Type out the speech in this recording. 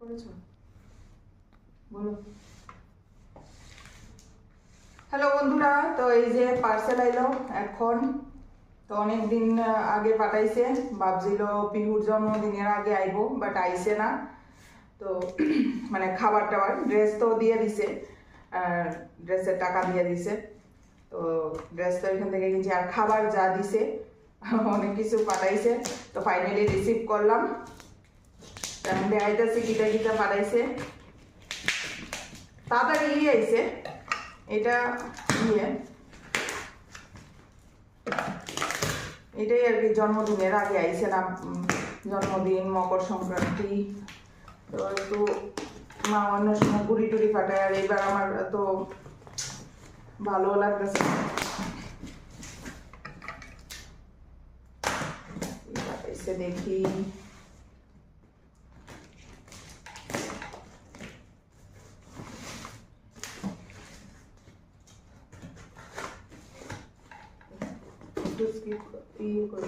করেছো বলো। হ্যালো বন্ধুরা, তো এই যে পার্সেল আইলো এখন। তো অনেক দিন আগে পাঠাইছে, ভাবছিল পিহুর জন্মদিনের আগে আইবো, বাট আইছে না। তো মানে খাবার টাবার, ড্রেস তো দিয়ে দিছে, ড্রেসের টাকা দিয়ে দিছে। তো ড্রেস তো এখান থেকে কিনছি, আর খাবার যা দিছে অনেক কিছু পাঠাইছে। তো ফাইনালি রিসিভ করলাম। এখন দেখাইতেছি কিটা কিটা পাঠাইছে। তাড়াতাড়ি আইছে এটা, ইয়ে এটাই আর কি, জন্মদিনের আগে আইছে না। জন্মদিন, মকর সংক্রান্তি, তো একটু মা অন্য সময় গুড়ি টুড়ি ফাটায়, আর এইবার আমার তো ভালো লাগতেছে। পাঠাইছে দেখি। একটু স্কিপ ইয়ে করে